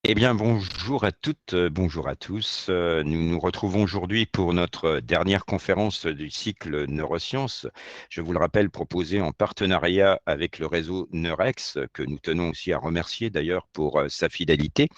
Eh bien, bonjour à toutes, bonjour à tous. Nous nous retrouvons aujourd'hui pour notre dernière conférence du cycle Neurosciences. Je vous le rappelle, proposée en partenariat avec le réseau Neurex, que nous tenons aussi à remercier d'ailleurs pour sa fidélité.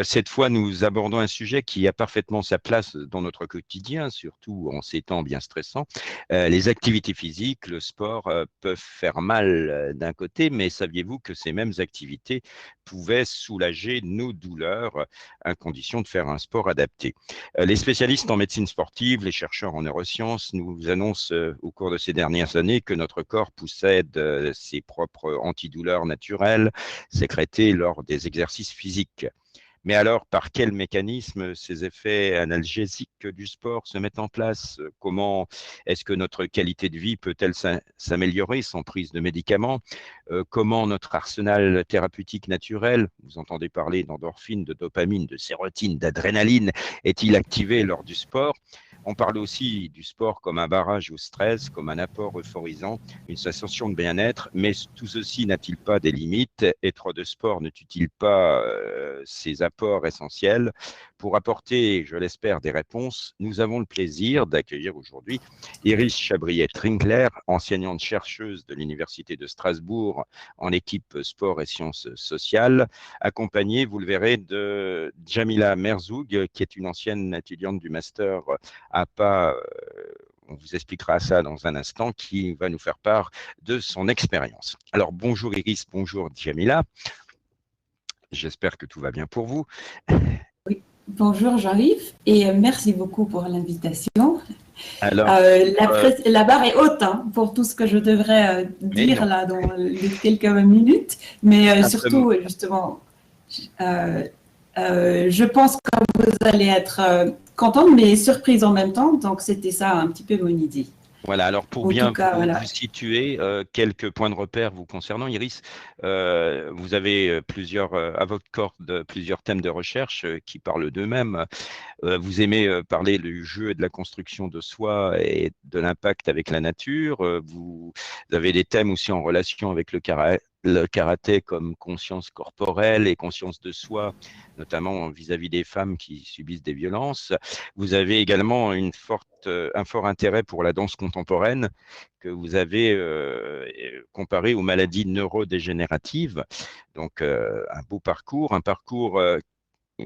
Cette fois, nous abordons un sujet qui a parfaitement sa place dans notre quotidien, surtout en ces temps bien stressants. Les activités physiques, le sport peuvent faire mal d'un côté, mais saviez-vous que ces mêmes activités pouvaient soulager nos douleurs à condition de faire un sport adapté? Les spécialistes en médecine sportive, les chercheurs en neurosciences nous annoncent au cours de ces dernières années que notre corps possède ses propres antidouleurs naturelles sécrétées lors des exercices physiques. Mais alors, par quel mécanisme ces effets analgésiques du sport se mettent en place? Comment est-ce que notre qualité de vie peut-elle s'améliorer sans prise de médicaments? Comment notre arsenal thérapeutique naturel, vous entendez parler d'endorphine, de dopamine, de sérotine, d'adrénaline, est-il activé lors du sport? On parle aussi du sport comme un barrage au stress, comme un apport euphorisant, une sensation de bien-être, mais tout ceci n'a-t-il pas des limites? Et trop de sport ne tue-t-il pas ces apports essentiels? Pour apporter, je l'espère, des réponses, nous avons le plaisir d'accueillir aujourd'hui Iris Chabriet-Trinkler, enseignante-chercheuse de l'Université de Strasbourg en équipe sport et sciences sociales, accompagnée, vous le verrez, de Jamila Merzoug, qui est une ancienne étudiante du master APA, on vous expliquera ça dans un instant, qui va nous faire part de son expérience. Alors bonjour Iris, bonjour Jamila, j'espère que tout va bien pour vous. Oui. Bonjour Jean-Yves et merci beaucoup pour l'invitation. Alors, La barre est haute hein, pour tout ce que je devrais mais dire non, là dans les quelques minutes, mais simplement, surtout justement, euh, je pense que vous allez être contente mais surprise en même temps, donc c'était ça un petit peu mon idée. voilà, alors pour En tout bien cas, vous voilà. situer, quelques points de repère vous concernant, Iris, vous avez plusieurs, à votre corde, plusieurs thèmes de recherche qui parlent d'eux-mêmes. Vous aimez parler du jeu et de la construction de soi et de l'impact avec la nature. Vous avez des thèmes aussi en relation avec le karaté comme conscience corporelle et conscience de soi, notamment vis-à-vis des femmes qui subissent des violences. Vous avez également un fort intérêt pour la danse contemporaine que vous avez comparé aux maladies neurodégénératives. Donc, un beau parcours, un parcours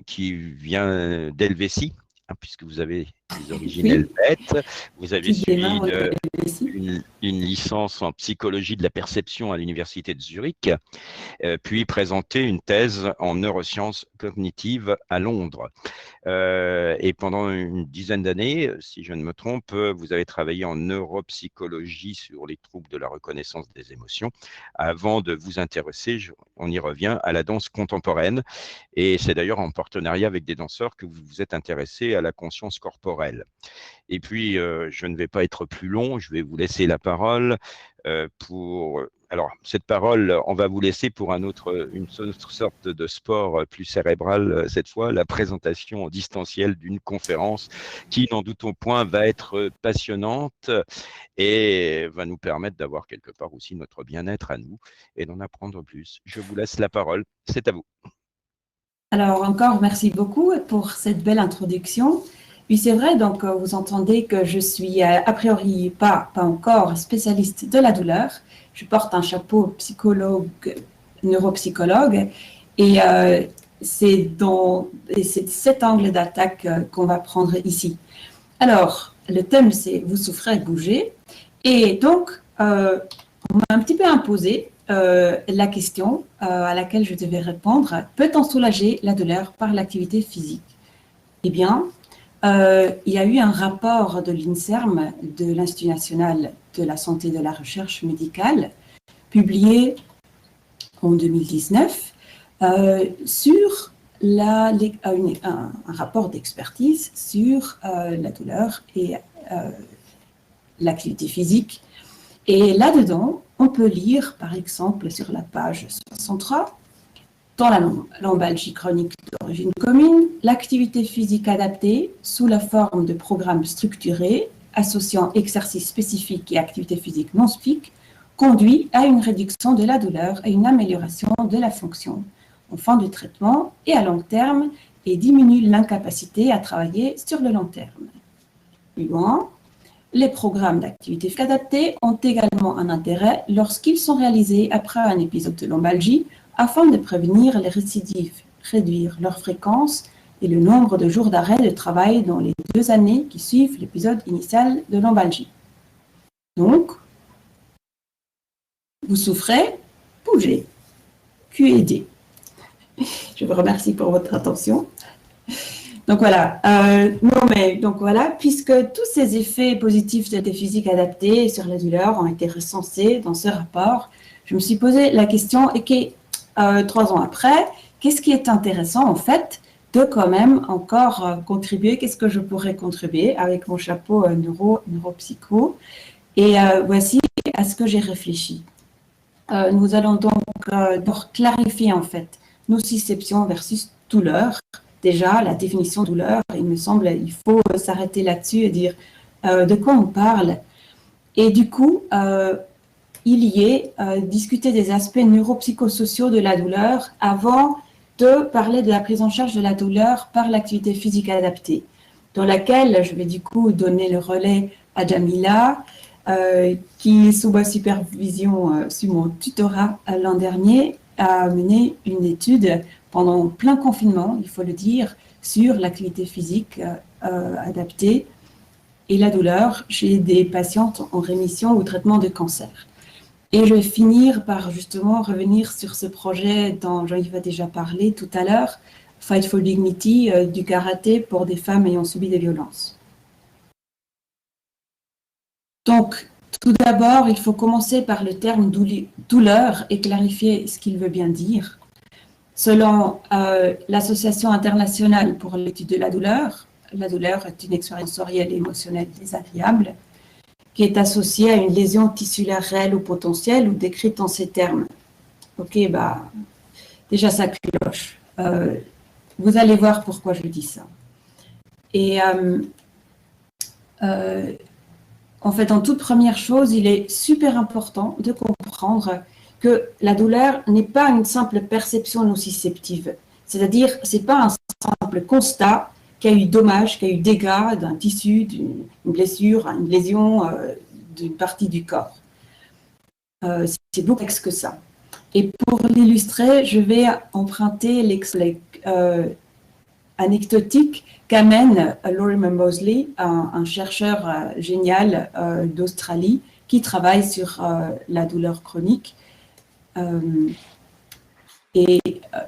qui vient d'Helvétie, hein, puisque vous avez des origines Oui, helvètes. Vous avez qui suivi démarre ici. une licence en psychologie de la perception à l'Université de Zurich, puis présenté une thèse en neurosciences cognitives à Londres. Et pendant une dizaine d'années, si je ne me trompe, vous avez travaillé en neuropsychologie sur les troubles de la reconnaissance des émotions avant de vous intéresser, on y revient, à la danse contemporaine. Et c'est d'ailleurs en partenariat avec des danseurs que vous vous êtes intéressé à la conscience corporelle. Et puis, je ne vais pas être plus long, je vais vous laisser la parole pour… Alors, cette parole, on va vous laisser pour une autre sorte de sport plus cérébral cette fois, la présentation en distanciel d'une conférence qui, n'en doutons point, va être passionnante et va nous permettre d'avoir quelque part aussi notre bien-être à nous et d'en apprendre plus. Je vous laisse la parole, c'est à vous. Alors encore, merci beaucoup pour cette belle introduction. Oui, c'est vrai, donc vous entendez que je suis a priori pas encore spécialiste de la douleur. Je porte un chapeau psychologue, neuropsychologue, et c'est cet angle d'attaque qu'on va prendre ici. Alors, le thème, c'est « Vous souffrez, bougez ». Et donc, on m'a un petit peu imposé la question à laquelle je devais répondre. Peut-on soulager la douleur par l'activité physique? Eh bien, il y a eu un rapport de l'INSERM, de l'Institut national de la santé et de la recherche médicale, publié en 2019, sur un rapport d'expertise sur la douleur et l'activité physique. Et là-dedans, on peut lire, par exemple, sur la page 63, dans la lombalgie chronique d'origine commune, l'activité physique adaptée sous la forme de programmes structurés associant exercice spécifique et activité physique non spécifique conduit à une réduction de la douleur et une amélioration de la fonction en fin de traitement et à long terme et diminue l'incapacité à travailler sur le long terme. Plus loin, les programmes d'activité physique adaptée ont également un intérêt lorsqu'ils sont réalisés après un épisode de lombalgie afin de prévenir les récidives, réduire leur fréquence et le nombre de jours d'arrêt de travail dans les 2 années qui suivent l'épisode initial de lombalgie. Donc, vous souffrez, bougez, QED. Je vous remercie pour votre attention. Donc voilà, puisque tous ces effets positifs de la physique adaptée sur la douleur ont été recensés dans ce rapport, je me suis posé la question, et 3 ans après, qu'est-ce qui est intéressant en fait de quand même encore contribuer, qu'est-ce que je pourrais contribuer avec mon chapeau neuropsycho, et voici à ce que j'ai réfléchi. Nous allons donc clarifier en fait nociception versus douleur. Déjà, la définition de douleur, il me semble, il faut s'arrêter là-dessus et dire de quoi on parle. Et du coup, il y est discuter des aspects neuropsychosociaux de la douleur avant de parler de la prise en charge de la douleur par l'activité physique adaptée, dans laquelle je vais du coup donner le relais à Jamila, qui, sous ma supervision, sous mon tutorat l'an dernier, a mené une étude pendant plein confinement, il faut le dire, sur l'activité physique adaptée et la douleur chez des patientes en rémission ou traitement de cancer. Et je vais finir par justement revenir sur ce projet dont Jean-Yves a déjà parlé tout à l'heure, Fight for Dignity, du karaté pour des femmes ayant subi des violences. Donc, tout d'abord, il faut commencer par le terme douleur et clarifier ce qu'il veut bien dire. Selon l'Association internationale pour l'étude de la douleur est une expérience sensorielle et émotionnelle désagréable qui est associée à une lésion tissulaire réelle ou potentielle ou décrite en ces termes. Ok, déjà ça cloche. Vous allez voir pourquoi je dis ça. Et en fait, en toute première chose, il est super important de comprendre que la douleur n'est pas une simple perception nociceptive. C'est-à-dire, ce n'est pas un simple constat qu'il y a eu dommage, qu'il y a eu dégâts d'un tissu, d'une blessure, une lésion d'une partie du corps. C'est beaucoup plus que ça. Et pour l'illustrer, je vais emprunter l'exemple anecdotique qu'amène Lorimer Moseley, un chercheur génial d'Australie qui travaille sur la douleur chronique et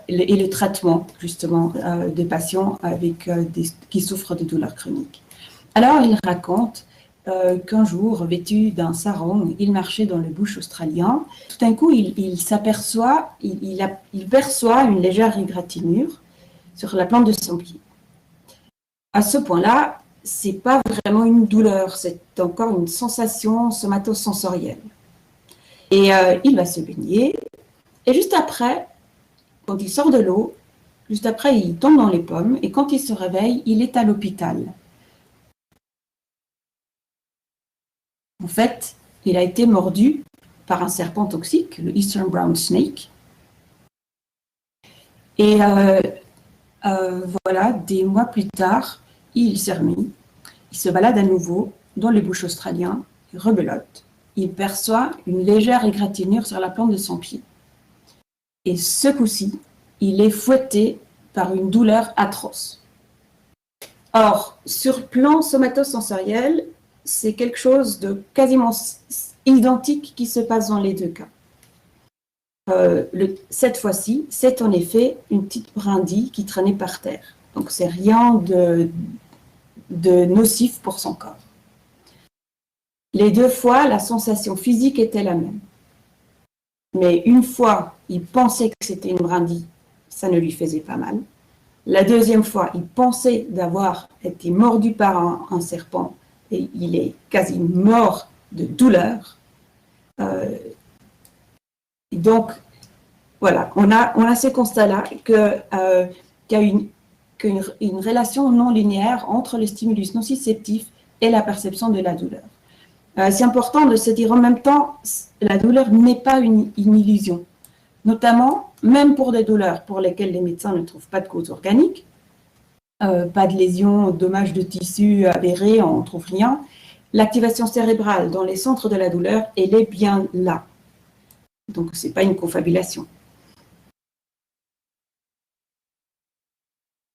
le traitement justement des patients qui souffrent de douleurs chroniques. Alors il raconte qu'un jour, vêtu d'un sarong, il marchait dans le bush australien. Tout d'un coup, il perçoit une légère égratignure sur la plante de son pied. À ce point-là, ce n'est pas vraiment une douleur, c'est encore une sensation somatosensorielle. Et il va se baigner, et juste après, quand il sort de l'eau, juste après, il tombe dans les pommes, et quand il se réveille, il est à l'hôpital. En fait, il a été mordu par un serpent toxique, le Eastern Brown Snake. Et voilà, des mois plus tard, il s'est remis, il se balade à nouveau dans le bush australien, il rebelote, il perçoit une légère égratignure sur la plante de son pied. Et ce coup-ci, il est fouetté par une douleur atroce. Or, sur plan somatosensoriel, c'est quelque chose de quasiment identique qui se passe dans les deux cas. Cette fois-ci, c'est en effet une petite brindille qui traînait par terre. Donc, c'est rien de nocif pour son corps. Les 2 fois, la sensation physique était la même. Mais une fois, il pensait que c'était une brindille, ça ne lui faisait pas mal. La deuxième fois, il pensait d'avoir été mordu par un serpent et il est quasi mort de douleur. Donc, voilà, on a ce constat-là qu'il y a une relation non linéaire entre le stimulus nociceptif et la perception de la douleur. C'est important de se dire en même temps, la douleur n'est pas une illusion. notamment même pour des douleurs pour lesquelles les médecins ne trouvent pas de cause organique, pas de lésions, dommages de tissu avérés, on ne trouve rien. L'activation cérébrale dans les centres de la douleur, elle est bien là. Donc, ce n'est pas une confabulation.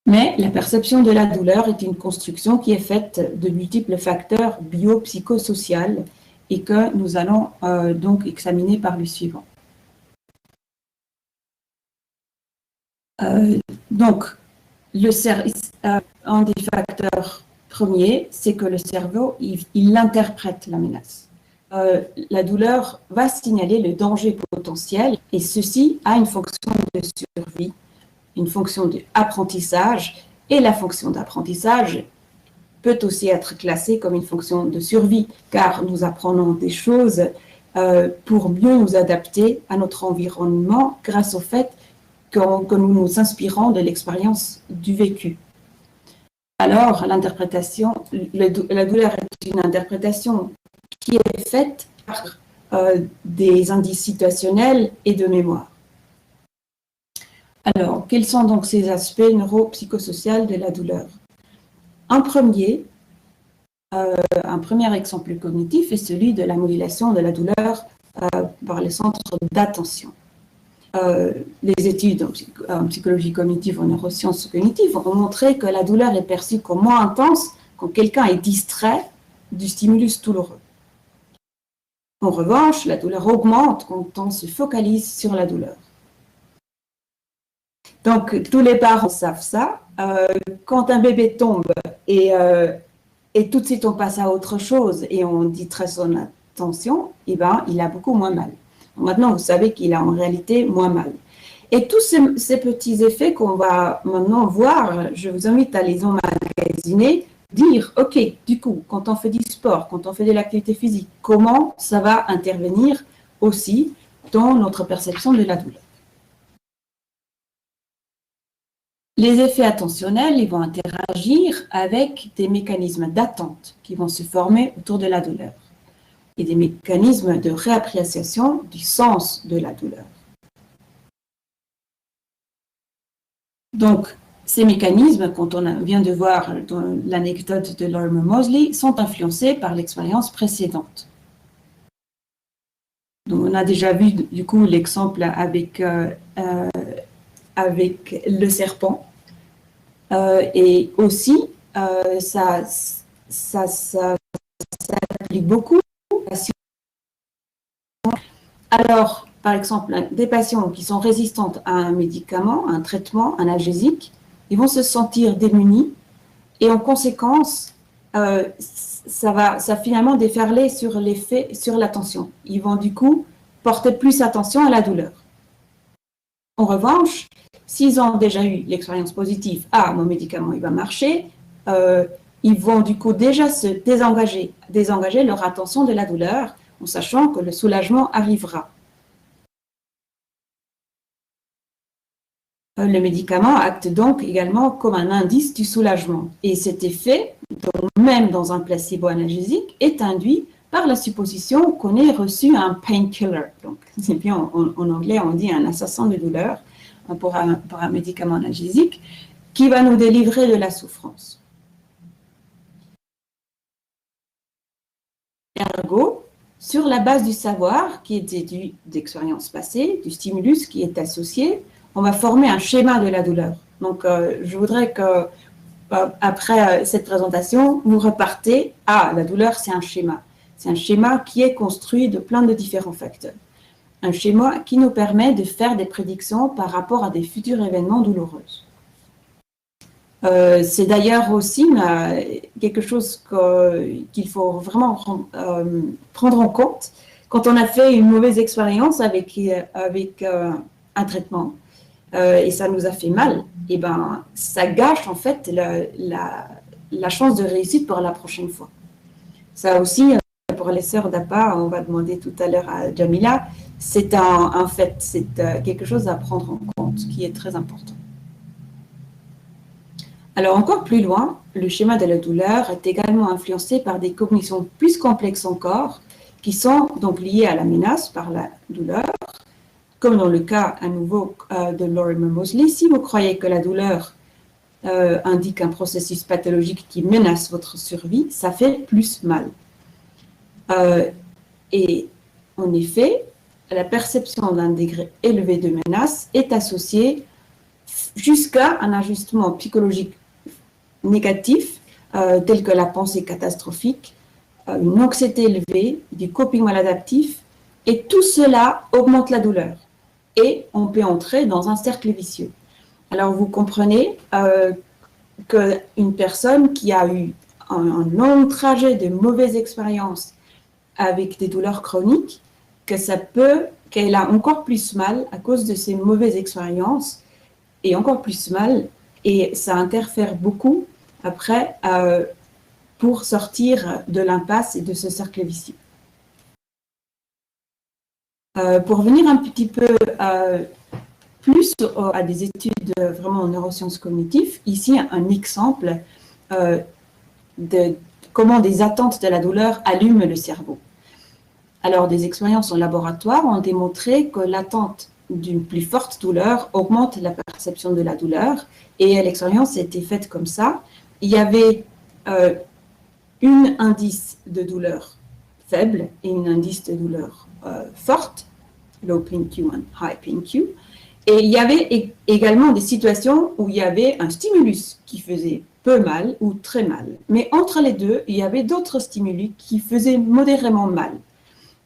Mais la perception de la douleur est une construction qui est faite de multiples facteurs biopsychosociaux et que nous allons donc examiner par le suivant. Donc, un des facteurs premiers, c'est que le cerveau, il interprète la menace. La douleur va signaler le danger potentiel et ceci a une fonction de survie, une fonction d'apprentissage, et la fonction d'apprentissage peut aussi être classée comme une fonction de survie, car nous apprenons des choses pour mieux nous adapter à notre environnement grâce au fait que nous nous inspirons de l'expérience du vécu. Alors, l'interprétation, la douleur est une interprétation qui est faite par des indices situationnels et de mémoire. Alors, quels sont donc ces aspects neuropsychosociaux de la douleur? Un premier exemple cognitif est celui de la modulation de la douleur par les centres d'attention. Les études en psychologie cognitive, en neurosciences cognitives ont montré que la douleur est perçue comme moins intense quand quelqu'un est distrait du stimulus douloureux. En revanche, la douleur augmente quand on se focalise sur la douleur. Donc, tous les parents savent ça. Quand un bébé tombe et tout de suite on passe à autre chose et on distrait son attention, eh ben, il a beaucoup moins mal. Maintenant, vous savez qu'il a en réalité moins mal. Et tous ces petits effets qu'on va maintenant voir, je vous invite à les emmagasiner, dire, OK, du coup, quand on fait du sport, quand on fait de l'activité physique, comment ça va intervenir aussi dans notre perception de la douleur. Les effets attentionnels, ils vont interagir avec des mécanismes d'attente qui vont se former autour de la douleur et des mécanismes de réappréciation du sens de la douleur. Donc, ces mécanismes, quand on vient de voir dans l'anecdote de Lorimer Moseley, sont influencés par l'expérience précédente. Donc, on a déjà vu du coup l'exemple avec le serpent. Et aussi, ça s'applique beaucoup. Alors, par exemple, des patients qui sont résistantes à un médicament, un traitement, un analgésique, ils vont se sentir démunis et en conséquence, ça va finalement déferler sur l'effet, sur l'attention. Ils vont du coup porter plus attention à la douleur. En revanche, s'ils ont déjà eu l'expérience positive, mon médicament il va marcher, ils vont du coup déjà se désengager leur attention de la douleur en sachant que le soulagement arrivera. Le médicament acte donc également comme un indice du soulagement. Et cet effet, même dans un placebo analgésique, est induit par la supposition qu'on ait reçu un painkiller. Donc, c'est bien en anglais, on dit un assassin de douleur pour un médicament analgésique qui va nous délivrer de la souffrance. Ergo, sur la base du savoir qui est déduit d'expériences passées, du stimulus qui est associé, on va former un schéma de la douleur. Donc, je voudrais que, après cette présentation, vous repartez, la douleur, c'est un schéma. C'est un schéma qui est construit de plein de différents facteurs. Un schéma qui nous permet de faire des prédictions par rapport à des futurs événements douloureux. C'est d'ailleurs aussi quelque chose qu'il faut vraiment prendre en compte quand on a fait une mauvaise expérience avec un traitement et ça nous a fait mal. Et ben, ça gâche en fait la chance de réussite pour la prochaine fois. Ça aussi, pour les sœurs d'APA, on va demander tout à l'heure à Jamila, c'est un fait, c'est quelque chose à prendre en compte qui est très important. Alors, encore plus loin, le schéma de la douleur est également influencé par des cognitions plus complexes encore, qui sont donc liées à la menace par la douleur, comme dans le cas à nouveau de Lorimer Moseley, si vous croyez que la douleur indique un processus pathologique qui menace votre survie, ça fait plus mal. Et en effet, la perception d'un degré élevé de menace est associée jusqu'à un ajustement psychologique négatif, tel que la pensée catastrophique, une anxiété élevée, du coping maladaptif, et tout cela augmente la douleur. Et on peut entrer dans un cercle vicieux. Alors, vous comprenez qu'une personne qui a eu un long trajet de mauvaises expériences avec des douleurs chroniques, qu'elle a encore plus mal à cause de ces mauvaises expériences, et encore plus mal, et ça interfère beaucoup après pour sortir de l'impasse et de ce cercle vicieux. Pour revenir un petit peu plus à des études vraiment en neurosciences cognitives, ici un exemple de comment des attentes de la douleur allument le cerveau. Alors, des expériences en laboratoire ont démontré que l'attente d'une plus forte douleur augmente la perception de la douleur, et l'expérience a été faite comme ça. Il y avait un indice de douleur faible et un indice de douleur forte, low PIN-Q and high PIN-Q. Et il y avait également des situations où il y avait un stimulus qui faisait peu mal ou très mal. Mais entre les deux, il y avait d'autres stimuli qui faisaient modérément mal.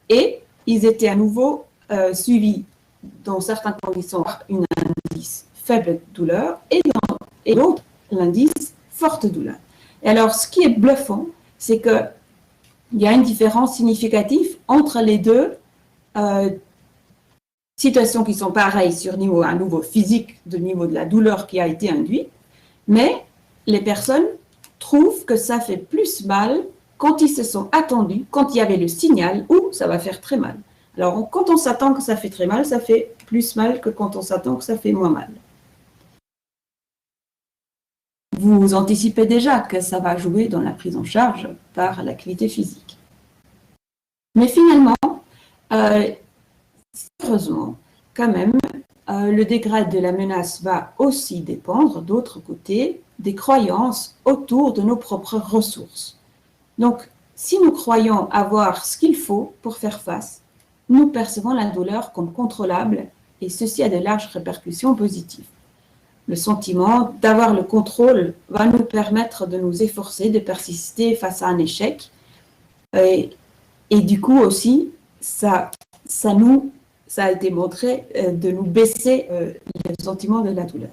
Et ils étaient à nouveau suivis dans certaines conditions par un indice faible douleur et l'autre l'indice forte douleur. Et alors, ce qui est bluffant, c'est qu'il y a une différence significative entre les deux situations qui sont pareilles sur un niveau physique, de niveau de la douleur qui a été induite, mais les personnes trouvent que ça fait plus mal quand ils se sont attendus, quand il y avait le signal où ça va faire très mal. Alors, quand on s'attend que ça fait très mal, ça fait plus mal que quand on s'attend que ça fait moins mal. Vous anticipez déjà que ça va jouer dans la prise en charge par l'activité physique. Mais finalement, heureusement, quand même, le degré de la menace va aussi dépendre, d'autre côté, des croyances autour de nos propres ressources. Donc, si nous croyons avoir ce qu'il faut pour faire face, nous percevons la douleur comme contrôlable, et ceci a de larges répercussions positives. Le sentiment d'avoir le contrôle va nous permettre de nous efforcer, de persister face à un échec. Et du coup aussi, ça a été montré de nous baisser le sentiment de la douleur.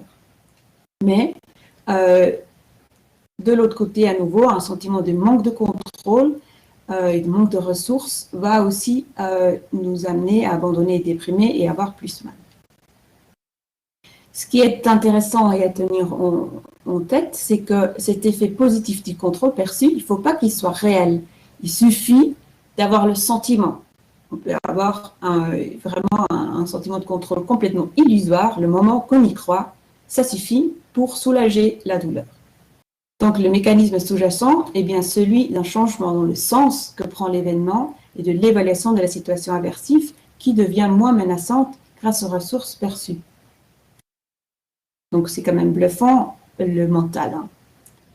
Mais de l'autre côté, à nouveau, un sentiment de manque de contrôle et de manque de ressources va aussi nous amener à abandonner et déprimer et avoir plus mal. Ce qui est intéressant et à tenir en tête, c'est que cet effet positif du contrôle perçu, il ne faut pas qu'il soit réel. Il suffit d'avoir le sentiment. On peut avoir vraiment un sentiment de contrôle complètement illusoire. Le moment qu'on y croit, ça suffit pour soulager la douleur. Donc, le mécanisme sous-jacent est bien celui d'un changement dans le sens que prend l'événement et de l'évaluation de la situation aversive qui devient moins menaçante grâce aux ressources perçues. Donc, c'est quand même bluffant, le mental.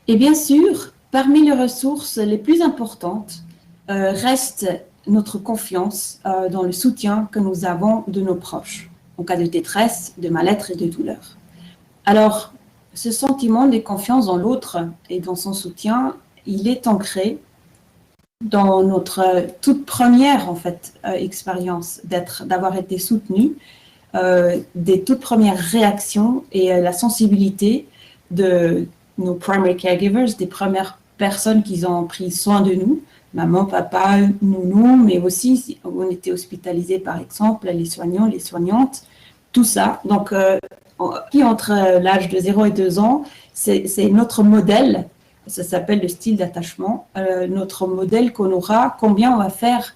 Et bien sûr, parmi les ressources les plus importantes reste notre confiance dans le soutien que nous avons de nos proches en cas de détresse, de mal-être et de douleur. Alors, ce sentiment de confiance dans l'autre et dans son soutien, il est ancré dans notre toute première expérience d'avoir été soutenu, des toutes premières réactions et la sensibilité de nos primary caregivers, des premières personnes qui ont pris soin de nous, maman, papa, nounou, mais aussi si on était hospitalisé par exemple, les soignants, les soignantes, tout ça. Donc, qui entre l'âge de 0 et 2 ans, c'est notre modèle, ça s'appelle le style d'attachement, notre modèle qu'on aura, combien on va faire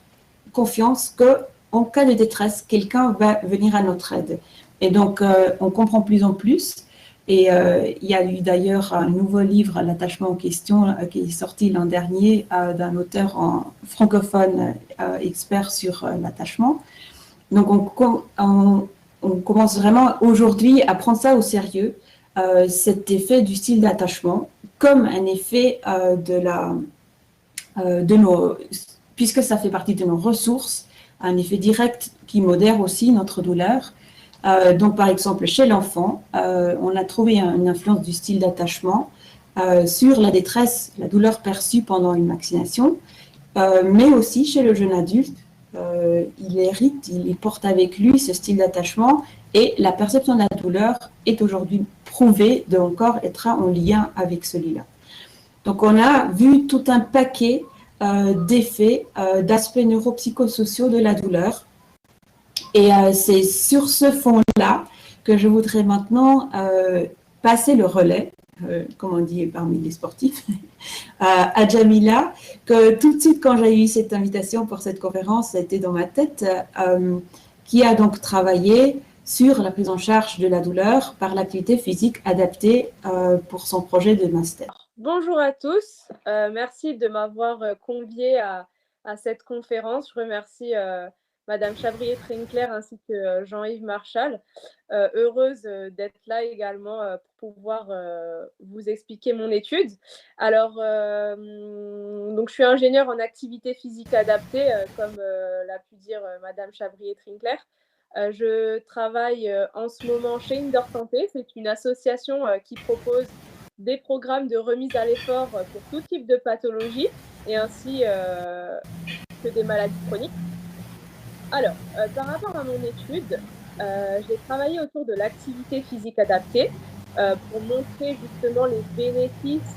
confiance qu'en cas de détresse, quelqu'un va venir à notre aide. Et donc, on comprend plus en plus. Et il y a eu d'ailleurs un nouveau livre, L'attachement en question, qui est sorti l'an dernier d'un auteur francophone expert sur l'attachement. Donc, on commence vraiment aujourd'hui à prendre ça au sérieux, cet effet du style d'attachement, comme un effet puisque ça fait partie de nos ressources, un effet direct qui modère aussi notre douleur. Donc, par exemple, chez l'enfant, on a trouvé une influence du style d'attachement sur la détresse, la douleur perçue pendant une vaccination, mais aussi chez le jeune adulte. Il hérite, il porte avec lui ce style d'attachement et la perception de la douleur est aujourd'hui prouvée de encore être en lien avec celui-là. Donc, on a vu tout un paquet d'effets, d'aspects neuropsychosociaux de la douleur. Et c'est sur ce fond-là que je voudrais maintenant passer le relais, comme on dit parmi les sportifs, à Jamila, que tout de suite, quand j'ai eu cette invitation pour cette conférence, ça a été dans ma tête, qui a donc travaillé sur la prise en charge de la douleur par l'activité physique adaptée pour son projet de master. Bonjour à tous, merci de m'avoir conviée à cette conférence. Je remercie Madame Chabrier-Trincler ainsi que Jean-Yves Marchal. Heureuse d'être là également pour pouvoir vous expliquer mon étude. Alors, donc je suis ingénieure en activité physique adaptée, comme l'a pu dire Madame Chabrier-Trincler. Je travaille en ce moment chez Indoor Santé. C'est une association qui propose des programmes de remise à l'effort pour tout type de pathologie et ainsi que des maladies chroniques. Alors, par rapport à mon étude, j'ai travaillé autour de l'activité physique adaptée pour montrer justement les bénéfices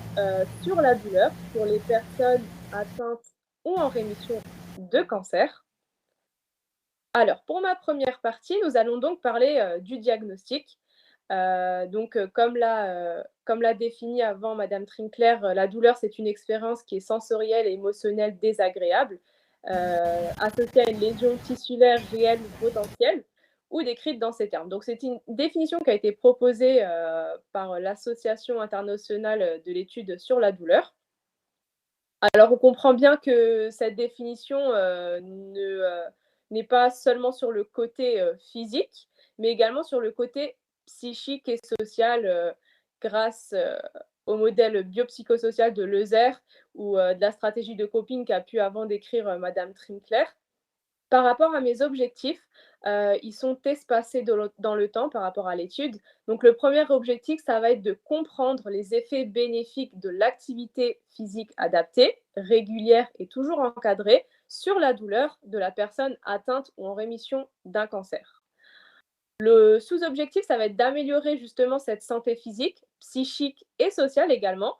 sur la douleur pour les personnes atteintes ou en rémission de cancer. Alors, pour ma première partie, nous allons donc parler du diagnostic. Comme l'a défini avant Madame Trincler, la douleur, c'est une expérience qui est sensorielle et émotionnelle désagréable, associée à une lésion tissulaire réelle ou potentielle, ou décrite dans ces termes. Donc, c'est une définition qui a été proposée par l'Association internationale de l'étude sur la douleur. Alors, on comprend bien que cette définition n'est pas seulement sur le côté physique, mais également sur le côté psychique et social grâce au modèle biopsychosocial de Leuser ou de la stratégie de coping qu'a pu avant décrire Madame Trincler. Par rapport à mes objectifs, ils sont espacés dans le temps par rapport à l'étude. Donc, le premier objectif, ça va être de comprendre les effets bénéfiques de l'activité physique adaptée, régulière et toujours encadrée sur la douleur de la personne atteinte ou en rémission d'un cancer. Le sous-objectif, ça va être d'améliorer justement cette santé physique, psychique et sociale également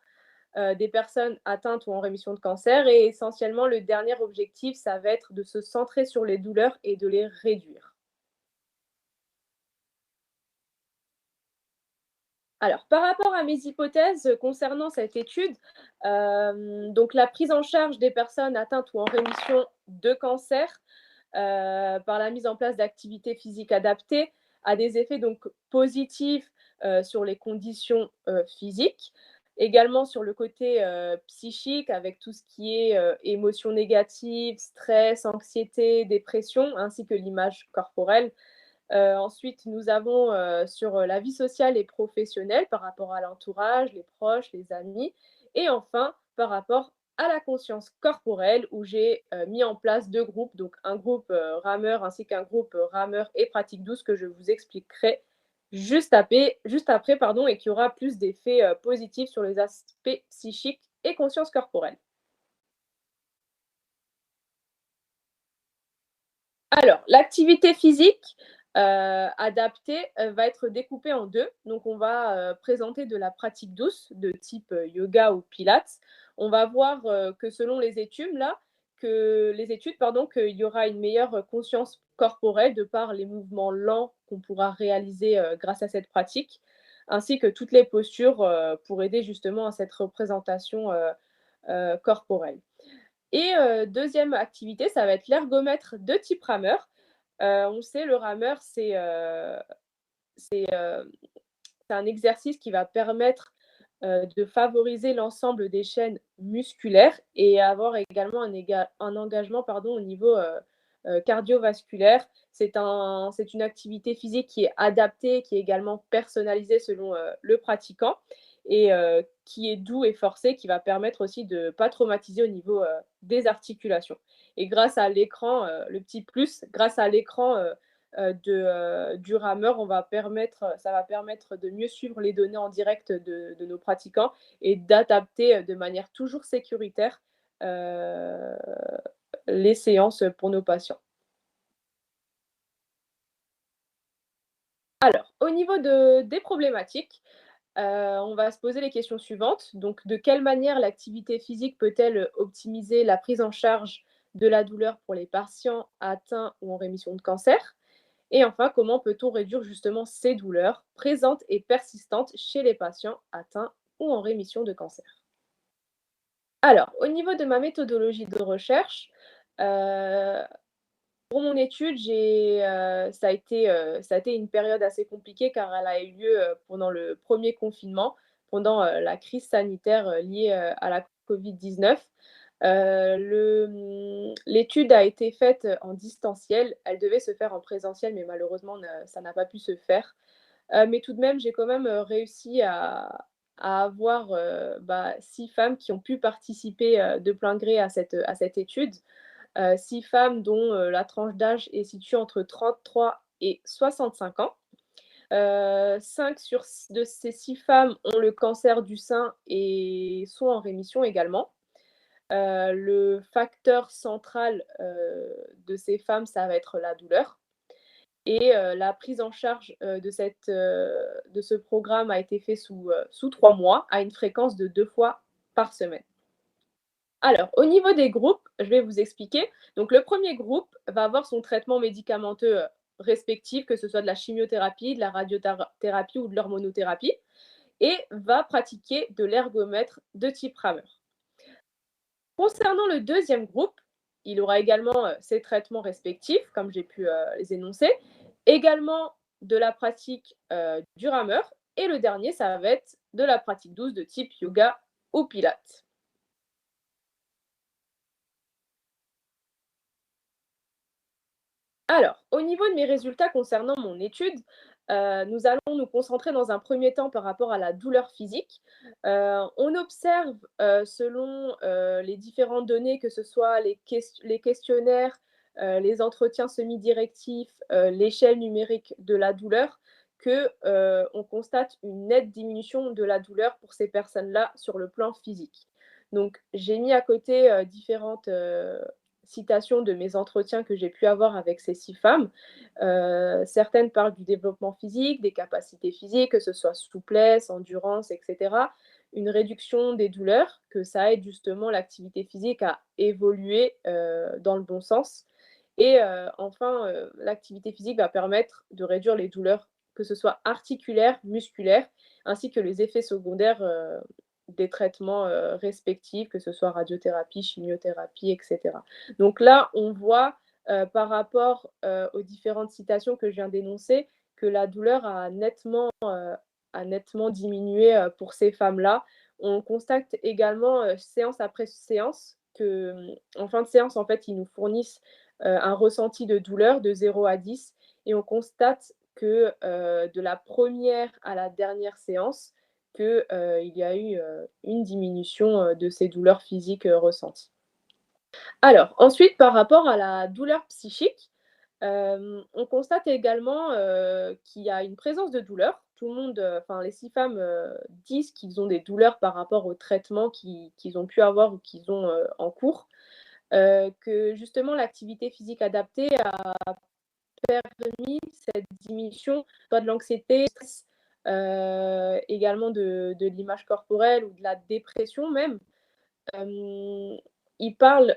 des personnes atteintes ou en rémission de cancer. Et essentiellement, le dernier objectif, ça va être de se centrer sur les douleurs et de les réduire. Alors, par rapport à mes hypothèses concernant cette étude, donc la prise en charge des personnes atteintes ou en rémission de cancer par la mise en place d'activités physiques adaptées a des effets donc positifs sur les conditions physiques, également sur le côté psychique avec tout ce qui est émotions négatives, stress, anxiété, dépression, ainsi que l'image corporelle. Ensuite, nous avons sur la vie sociale et professionnelle par rapport à l'entourage, les proches, les amis. Et enfin, par rapport à la conscience corporelle où j'ai mis en place 2 groupes, donc un groupe rameur ainsi qu'un groupe rameur et pratique douce que je vous expliquerai juste après et qui aura plus d'effets positifs sur les aspects psychiques et conscience corporelle. Alors, l'activité physique adaptée va être découpée en 2. Donc, on va présenter de la pratique douce de type yoga ou pilates. On va voir que selon les études, qu'il y aura une meilleure conscience corporelle de par les mouvements lents qu'on pourra réaliser grâce à cette pratique, ainsi que toutes les postures pour aider justement à cette représentation corporelle. Et deuxième activité, ça va être l'ergomètre de type rameur. On sait, le rameur, c'est un exercice qui va permettre de favoriser l'ensemble des chaînes musculaires et avoir également un engagement au niveau cardiovasculaire. C'est une activité physique qui est adaptée, qui est également personnalisée selon le pratiquant et qui est doux et forcé, qui va permettre aussi de ne pas traumatiser au niveau des articulations. Et grâce à l'écran, le petit plus, grâce à l'écran du rameur, ça va permettre de mieux suivre les données en direct de nos pratiquants et d'adapter de manière toujours sécuritaire les séances pour nos patients. Alors, au niveau des problématiques, on va se poser les questions suivantes. Donc, de quelle manière l'activité physique peut-elle optimiser la prise en charge de la douleur pour les patients atteints ou en rémission de cancer? Et enfin, comment peut-on réduire justement ces douleurs présentes et persistantes chez les patients atteints ou en rémission de cancer? Alors, au niveau de ma méthodologie de recherche, pour mon étude, ça a été une période assez compliquée car elle a eu lieu, pendant le premier confinement, pendant, la crise sanitaire, liée, à la Covid-19. L'étude a été faite, en distanciel. Elle devait se faire en présentiel, mais malheureusement ça n'a pas pu se faire. Mais tout de même, j'ai quand même, réussi à avoir, 6 femmes qui ont pu participer, de plein gré à cette étude. 6 femmes dont, la tranche d'âge est située entre 33 et 65 ans. 5 de ces 6 femmes ont le cancer du sein et sont en rémission également. Le facteur central, de ces femmes, ça va être la douleur et la prise en charge, de ce programme a été fait sous 3 mois à une fréquence de 2 fois par semaine. Alors, au niveau des groupes, je vais vous expliquer. Donc, le premier groupe va avoir son traitement médicamenteux respectif, que ce soit de la chimiothérapie, de la radiothérapie ou de l'hormonothérapie, et va pratiquer de l'ergomètre de type rameur. Concernant le deuxième groupe, il aura également ses traitements respectifs, comme j'ai pu les énoncer, également de la pratique du rameur, et le dernier, ça va être de la pratique douce de type yoga ou pilates. Alors, au niveau de mes résultats concernant mon étude, nous allons nous concentrer dans un premier temps par rapport à la douleur physique. On observe, selon, les différentes données, que ce soit les questionnaires, les entretiens semi-directifs, l'échelle numérique de la douleur, que, on constate une nette diminution de la douleur pour ces personnes-là sur le plan physique. Donc j'ai mis à côté, différentes, citations de mes entretiens que j'ai pu avoir avec ces 6 femmes. Certaines parlent du développement physique, des capacités physiques, que ce soit souplesse, endurance, et cetera. Une réduction des douleurs, que ça aide justement l'activité physique à évoluer, dans le bon sens. Et enfin, l'activité physique va permettre de réduire les douleurs, que ce soit articulaires, musculaires, ainsi que les effets secondaires, des traitements, respectifs, que ce soit radiothérapie, chimiothérapie, et cetera. Donc là, on voit, par rapport, aux différentes citations que je viens d'énoncer, que la douleur a nettement diminué, pour ces femmes-là. On constate également, séance après séance que, en fin de séance, en fait, ils nous fournissent, un ressenti de douleur de 0 à 10 et on constate que, de la première à la dernière séance, que, il y a eu, une diminution, de ces douleurs physiques, ressenties. Alors ensuite, par rapport à la douleur psychique, on constate également, qu'il y a une présence de douleur. Tout le monde, enfin les 6 femmes, disent qu'ils ont des douleurs par rapport au traitement qu'ils ont pu avoir ou qu'ils ont, en cours. Que justement l'activité physique adaptée a permis cette diminution, soit de l'anxiété, stress, également de l'image corporelle ou de la dépression même. Il parle,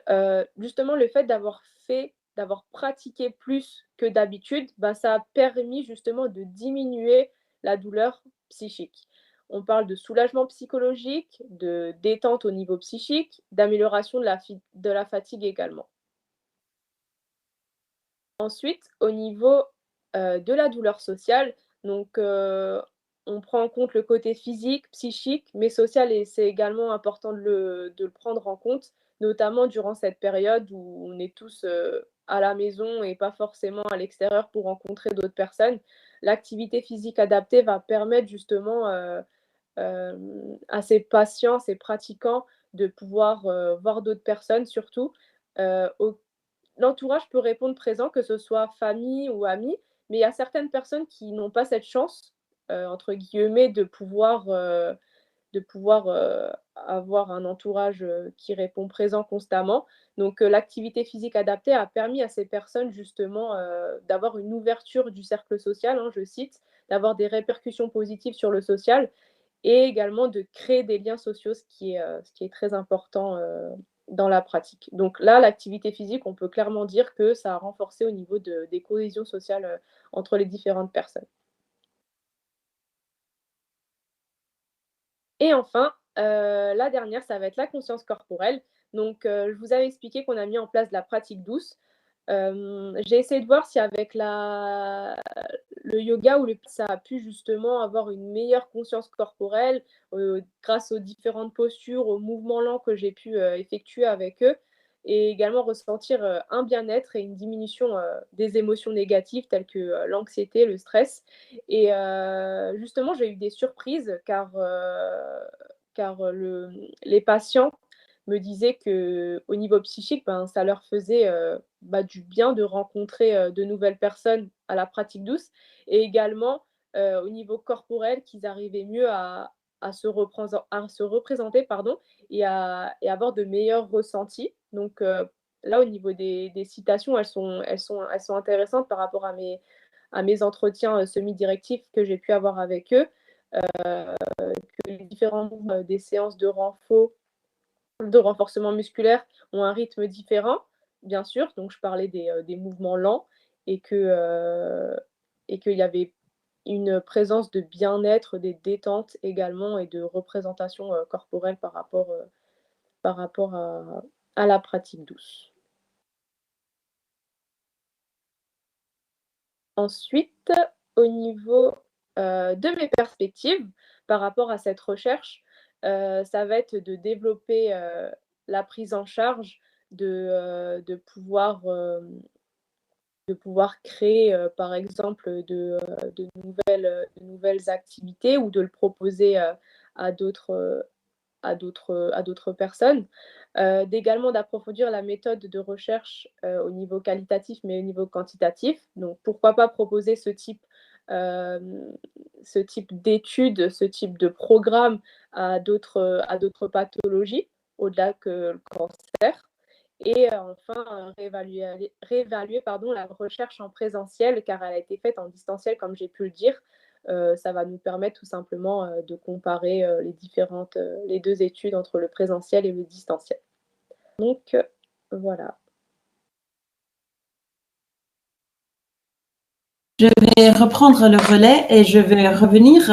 justement le fait d'avoir pratiqué plus que d'habitude, ça a permis justement de diminuer la douleur psychique. On parle de soulagement psychologique, de détente au niveau psychique, d'amélioration de la fatigue également. Ensuite, au niveau, de la douleur sociale, donc on prend en compte le côté physique, psychique, mais social et c'est également important de le prendre en compte, notamment durant cette période où on est tous, à la maison et pas forcément à l'extérieur pour rencontrer d'autres personnes, l'activité physique adaptée va permettre justement à ces patients, ces pratiquants de pouvoir voir d'autres personnes surtout. L'entourage peut répondre présent, que ce soit famille ou amis, mais il y a certaines personnes qui n'ont pas cette chance, entre guillemets, de pouvoir avoir un entourage, qui répond présent constamment. Donc, l'activité physique adaptée a permis à ces personnes justement, d'avoir une ouverture du cercle social, hein, je cite, d'avoir des répercussions positives sur le social et également de créer des liens sociaux, ce qui est très important, dans la pratique. Donc là, l'activité physique, on peut clairement dire que ça a renforcé au niveau des cohésions sociales, entre les différentes personnes. Et enfin, la dernière, ça va être la conscience corporelle. Donc, je vous avais expliqué qu'on a mis en place de la pratique douce. J'ai essayé de voir si avec le yoga ou ça a pu justement avoir une meilleure conscience corporelle, grâce aux différentes postures, aux mouvements lents que j'ai pu, effectuer avec eux et également ressentir, un bien-être et une diminution, des émotions négatives telles que, l'anxiété, le stress et justement, j'ai eu des surprises car les patients me disaient qu'au niveau psychique, ben, ça leur faisait, du bien de rencontrer, de nouvelles personnes à la pratique douce et également, au niveau corporel, qu'ils arrivaient mieux à se représenter pardon et avoir de meilleurs ressentis. Donc là, au niveau des citations, elles sont intéressantes par rapport à mes entretiens, semi-directifs que j'ai pu avoir avec eux, que les différents mouvements, des séances de renforcement musculaire ont un rythme différent, bien sûr. Donc je parlais des mouvements lents et qu'il y avait une présence de bien-être, des détentes également et de représentation, corporelle par rapport à la pratique douce. Ensuite, au niveau, de mes perspectives par rapport à cette recherche, ça va être de développer, la prise en charge, de pouvoir créer, par exemple, de nouvelles activités ou de le proposer, à d'autres personnes. D'également d'approfondir la méthode de recherche, au niveau qualitatif, mais au niveau quantitatif. Donc pourquoi pas proposer ce type d'études, ce type de programme à d'autres pathologies, au-delà que le cancer. Et enfin, réévaluer pardon, la recherche en présentiel, car elle a été faite en distanciel, comme j'ai pu le dire. Ça va nous permettre tout simplement, de comparer, les 2 études entre le présentiel et le distanciel. Donc voilà. Je vais reprendre le relais et je vais revenir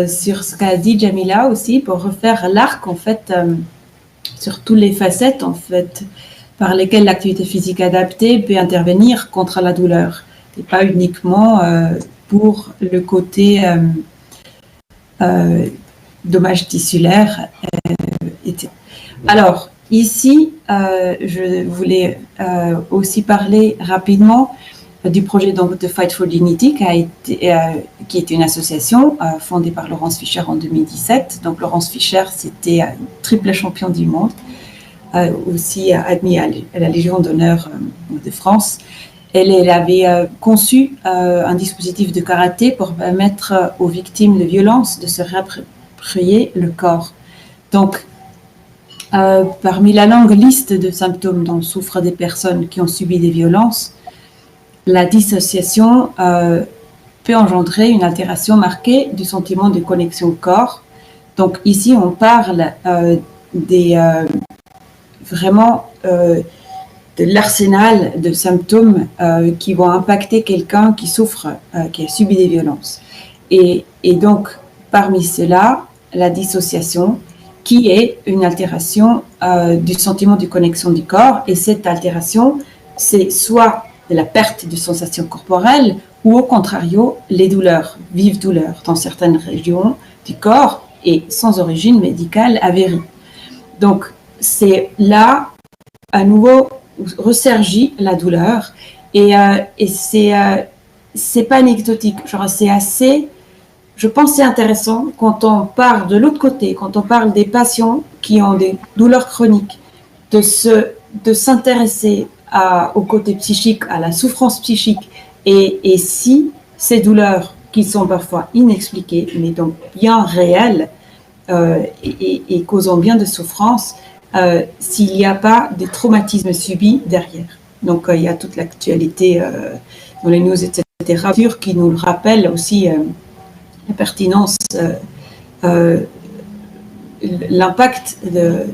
sur ce qu'a dit Jamila aussi pour refaire l'arc en fait sur toutes les facettes en fait par lesquelles l'activité physique adaptée peut intervenir contre la douleur et pas uniquement pour le côté dommage tissulaire. Alors ici, je voulais aussi parler rapidement du projet donc, de Fight for Dignity qui est une association fondée par Laurence Fischer en 2017. Donc Laurence Fischer, c'était une triple championne du monde, aussi admise à la Légion d'honneur de France. Elle avait conçu un dispositif de karaté pour permettre aux victimes de violences de se réapproprier le corps. Donc, parmi la longue liste de symptômes dont souffrent des personnes qui ont subi des violences, la dissociation peut engendrer une altération marquée du sentiment de connexion au corps. Donc ici, on parle vraiment de l'arsenal de symptômes qui vont impacter quelqu'un qui souffre, qui a subi des violences. Et donc, parmi cela, la dissociation, qui est une altération du sentiment de connexion du corps. Et cette altération, c'est soit de la perte de sensations corporelles ou au contrario, les douleurs, vives douleurs dans certaines régions du corps et sans origine médicale avérée. Donc, c'est là, à nouveau, ressurgit la douleur. Et c'est pas anecdotique, genre c'est assez, je pense c'est intéressant quand on parle de l'autre côté, quand on parle des patients qui ont des douleurs chroniques, de s'intéresser au côté psychique, à la souffrance psychique, et si ces douleurs qui sont parfois inexpliquées, mais donc bien réelles et causant bien de souffrance, s'il n'y a pas des traumatismes subis derrière. Donc il y a toute l'actualité dans les news, etc., qui nous rappelle aussi la pertinence, l'impact de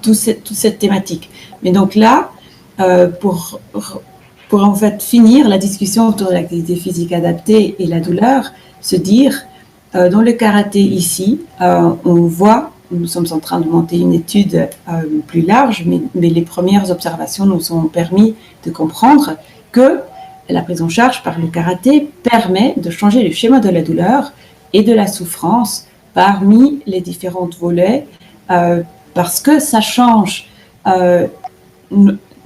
toute cette thématique. Mais donc là, pour en fait finir la discussion autour de l'activité physique adaptée et la douleur, se dire, dans le karaté ici, on voit, nous sommes en train de monter une étude plus large, mais les premières observations nous ont permis de comprendre que la prise en charge par le karaté permet de changer le schéma de la douleur et de la souffrance parmi les différents volets, parce que ça change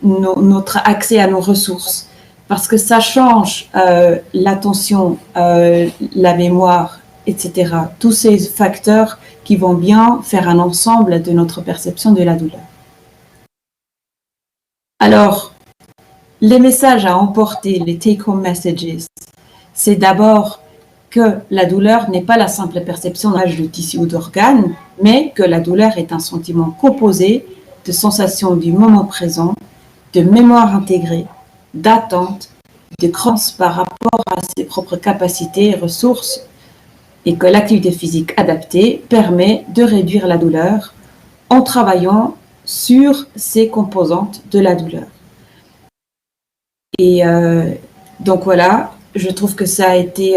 notre accès à nos ressources, parce que ça change l'attention, la mémoire, etc. Tous ces facteurs qui vont bien faire un ensemble de notre perception de la douleur. Alors, les messages à emporter, les take-home messages, c'est d'abord que la douleur n'est pas la simple perception de tissu ou d'organes, mais que la douleur est un sentiment composé de sensations du moment présent, de mémoire intégrée, d'attente, de croyance par rapport à ses propres capacités et ressources, et que l'activité physique adaptée permet de réduire la douleur en travaillant sur ces composantes de la douleur. Et donc voilà, je trouve que ça a été...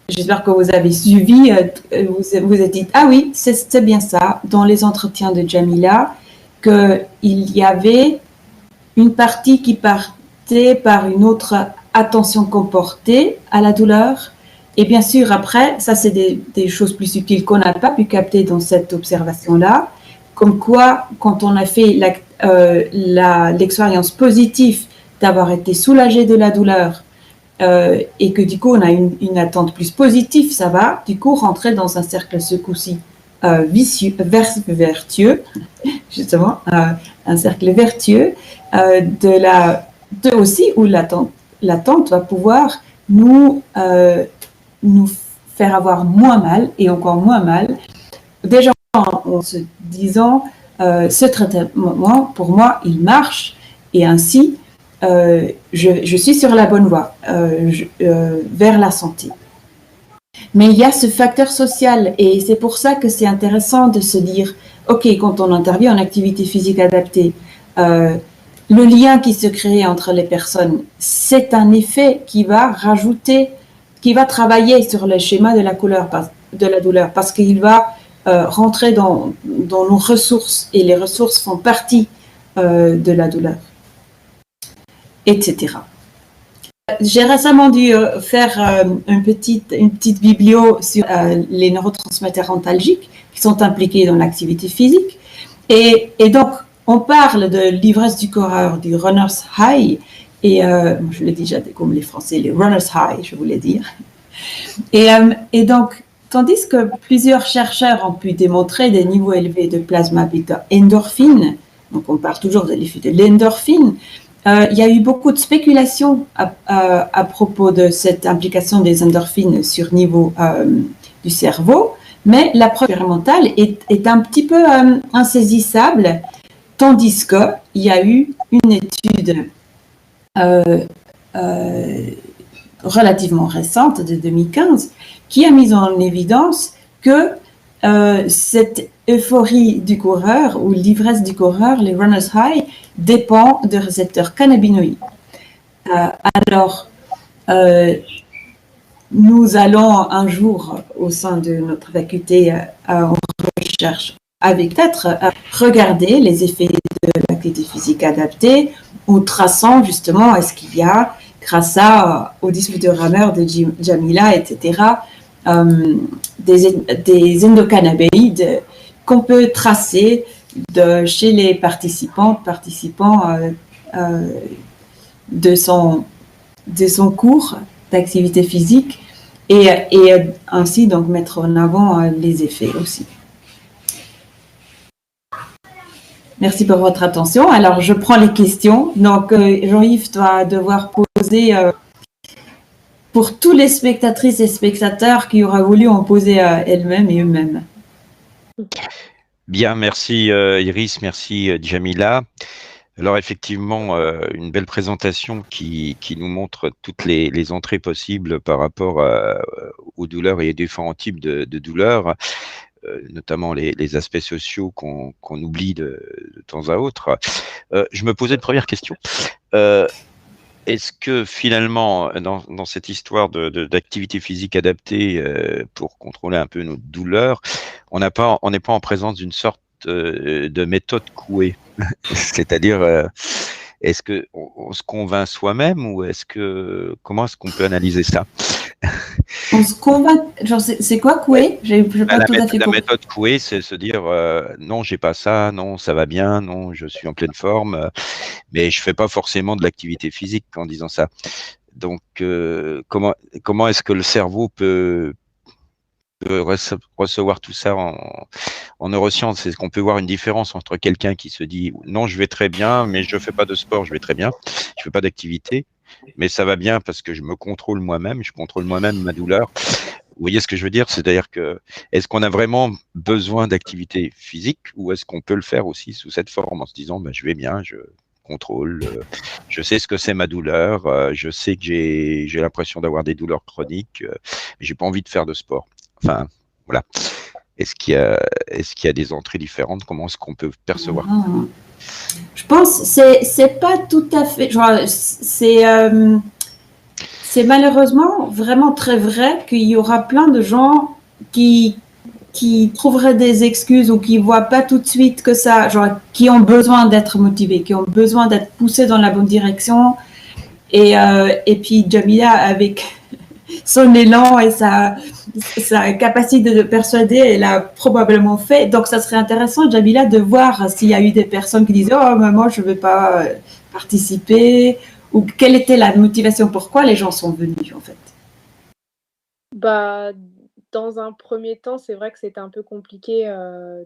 j'espère que vous avez suivi, vous êtes dit, ah oui, c'est bien ça, dans les entretiens de Jamila, qu'il y avait une partie qui partait par une autre attention comportée à la douleur. Et bien sûr, après, ça c'est des choses plus subtiles qu'on n'a pas pu capter dans cette observation-là, comme quoi, quand on a fait l'expérience positive d'avoir été soulagé de la douleur, et que du coup on a une attente plus positive, ça va du coup rentrer dans un cercle ce coup-ci vertueux, justement, un cercle vertueux aussi où l'attente va pouvoir nous faire avoir moins mal et encore moins mal, déjà en se disant ce traitement pour moi il marche et ainsi je suis sur la bonne voie vers la santé. Mais il y a ce facteur social et c'est pour ça que c'est intéressant de se dire, ok, quand on intervient en activité physique adaptée, le lien qui se crée entre les personnes, c'est un effet qui va travailler sur le schéma de la douleur, parce qu'il va rentrer dans nos ressources et les ressources font partie de la douleur, etc. J'ai récemment dû faire une petite biblio sur les neurotransmetteurs antalgiques qui sont impliqués dans l'activité physique. Et donc, on parle de l'ivresse du coureur, du runner's high, et je l'ai déjà dit comme les Français, les runner's high, je voulais dire. Et donc, tandis que plusieurs chercheurs ont pu démontrer des niveaux élevés de plasma bêta-endorphine, donc on parle toujours de l'effet de l'endorphine, il y a eu beaucoup de spéculations à propos de cette implication des endorphines sur niveau du cerveau, mais la preuve expérimentale est un petit peu insaisissable, tandis qu'il y a eu une étude relativement récente de 2015 qui a mis en évidence que cette euphorie du coureur ou l'ivresse du coureur, les runner's high, dépend de récepteurs cannabinoïdes. Alors, nous allons un jour, au sein de notre faculté en recherche, avec peut-être regarder les effets de l'activité physique adaptée en traçant justement est-ce qu'il y a, grâce au dispositif de rameur de Jamila, etc., des endocannabinoïdes qu'on peut tracer chez les participants de son cours d'activité physique et ainsi donc mettre en avant les effets aussi. Merci pour votre attention. Alors, je prends les questions. Donc, Jean-Yves va devoir poser pour tous les spectatrices et spectateurs qui auraient voulu en poser elles-mêmes et eux-mêmes. Bien, merci Iris, merci Djamila. Alors effectivement, une belle présentation qui nous montre toutes les entrées possibles par rapport aux douleurs et aux différents types de douleurs, notamment les aspects sociaux qu'on oublie de temps à autre. Je me posais une première question. Est-ce que finalement, dans cette histoire d'activité physique adaptée pour contrôler un peu nos douleurs, on n'est pas en présence d'une sorte de méthode Coué? C'est-à-dire, est-ce qu'on se convainc soi-même ou comment est-ce qu'on peut analyser ça? On se convainc, genre c'est quoi Coué? J'ai pas tout à fait compris. La méthode Coué, c'est se dire non, j'ai pas ça, non, ça va bien, non, je suis en pleine forme, mais je fais pas forcément de l'activité physique en disant ça. Donc, comment est-ce que le cerveau peut recevoir tout ça en neurosciences? Est-ce qu'on peut voir une différence entre quelqu'un qui se dit non, je vais très bien, mais je fais pas de sport, je vais très bien, je fais pas d'activité, mais ça va bien parce que je me contrôle moi-même, je contrôle moi-même ma douleur. Vous voyez ce que je veux dire? C'est-à-dire que est-ce qu'on a vraiment besoin d'activité physique ou est-ce qu'on peut le faire aussi sous cette forme en se disant je vais bien, je contrôle, je sais ce que c'est ma douleur, je sais que j'ai l'impression d'avoir des douleurs chroniques, mais j'ai pas envie de faire de sport. Enfin, voilà. Est-ce qu'il y a des entrées différentes? Comment est-ce qu'on peut percevoir? Je pense c'est pas tout à fait. C'est malheureusement vraiment très vrai qu'il y aura plein de gens qui trouveraient des excuses ou qui voient pas tout de suite que ça, qui ont besoin d'être motivés, qui ont besoin d'être poussés dans la bonne direction. Et puis Djamila, avec son élan et sa capacité de persuader, elle a probablement fait. Donc, ça serait intéressant, Djamila, de voir s'il y a eu des personnes qui disent « Oh, mais moi, je ne vais pas participer » ou quelle était la motivation, pourquoi les gens sont venus, en fait. Dans un premier temps, c'est vrai que c'était un peu compliqué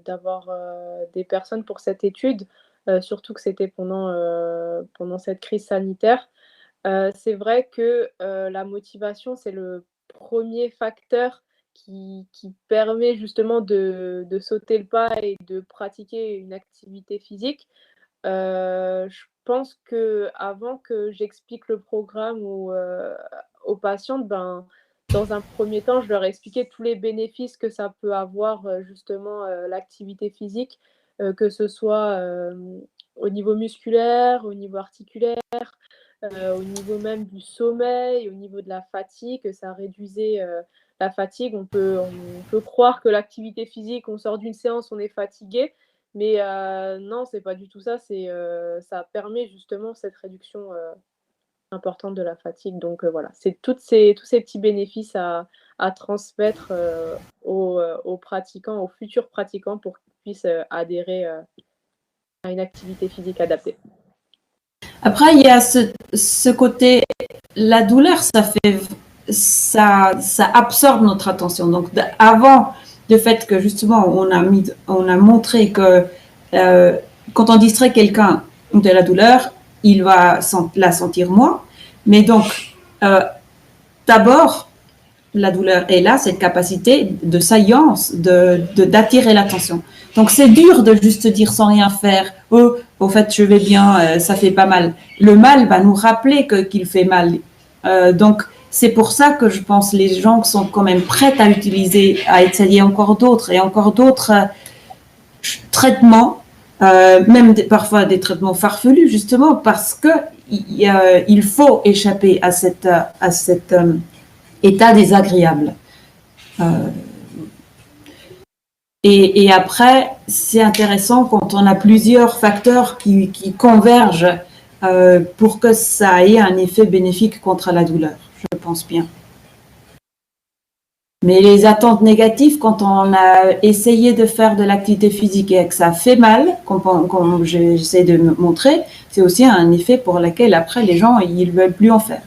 d'avoir des personnes pour cette étude, surtout que c'était pendant cette crise sanitaire. C'est vrai que la motivation, c'est le premier facteur qui permet justement de sauter le pas et de pratiquer une activité physique. Je pense qu'avant que j'explique le programme aux patientes, dans un premier temps, je leur ai expliqué tous les bénéfices que ça peut avoir justement l'activité physique, que ce soit au niveau musculaire, au niveau articulaire, au niveau même du sommeil, au niveau de la fatigue, ça réduisait la fatigue. On peut croire que l'activité physique, on sort d'une séance, on est fatigué, mais non, c'est pas du tout ça. Ça permet justement cette réduction importante de la fatigue. Donc voilà, c'est tous ces petits bénéfices à transmettre aux pratiquants, aux futurs pratiquants pour qu'ils puissent adhérer à une activité physique adaptée. Après, il y a ce côté, la douleur, ça absorbe notre attention. Donc, avant le fait que justement, on a montré que quand on distrait quelqu'un de la douleur, il va la sentir moins. Mais donc, d'abord, la douleur est là, cette capacité de salience, d'attirer l'attention. Donc, c'est dur de juste dire sans rien faire, « Oh, au fait, je vais bien, ça fait pas mal. » Le mal va nous rappeler qu'il fait mal. Donc, c'est pour ça que je pense que les gens sont quand même prêts à essayer encore d'autres et encore d'autres traitements, même parfois des traitements farfelus, justement, parce qu'il faut échapper à cet état désagréable. Et après, c'est intéressant quand on a plusieurs facteurs qui convergent pour que ça ait un effet bénéfique contre la douleur. Je pense bien. Mais les attentes négatives, quand on a essayé de faire de l'activité physique et que ça fait mal, comme j'essaie de montrer, c'est aussi un effet pour lequel après les gens ils veulent plus en faire.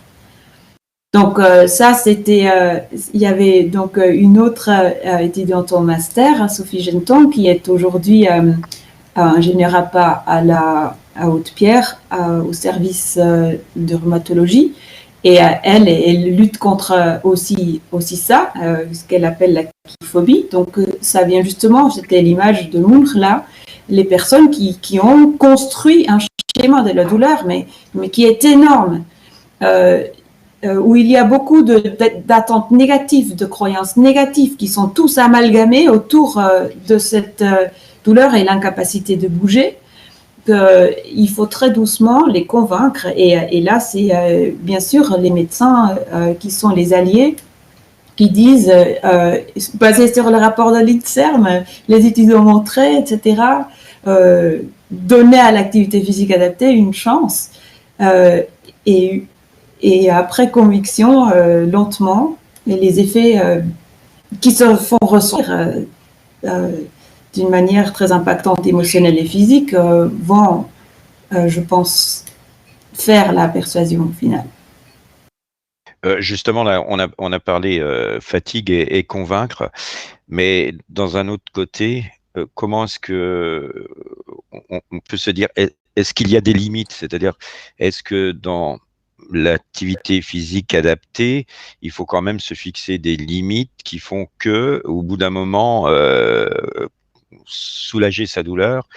Donc ça c'était, il y avait donc une autre étudiante en master, Sophie Genton, qui est aujourd'hui ingénieure à Haute-Pierre, au service de rhumatologie. Et elle lutte contre aussi ça, ce qu'elle appelle la kyphobie. Donc, ça vient justement, c'était l'image de Munch là, les personnes qui ont construit un schéma de la douleur, mais qui est énorme, où il y a beaucoup d'attentes négatives, de croyances négatives qui sont tous amalgamées autour de cette douleur et l'incapacité de bouger. Il faut très doucement les convaincre et là c'est bien sûr les médecins qui sont les alliés qui disent basé sur le rapport de l'INSERM, les études ont montré, etc., donner à l'activité physique adaptée une chance et après conviction lentement et les effets qui se font ressentir d'une manière très impactante émotionnelle et physique vont, je pense, faire la persuasion finale. Justement, là, on a parlé fatigue et convaincre, mais dans un autre côté, comment est-ce que on peut se dire, est-ce qu'il y a des limites? C'est-à-dire, est-ce que dans l'activité physique adaptée, il faut quand même se fixer des limites qui font que, au bout d'un moment, soulager sa douleur,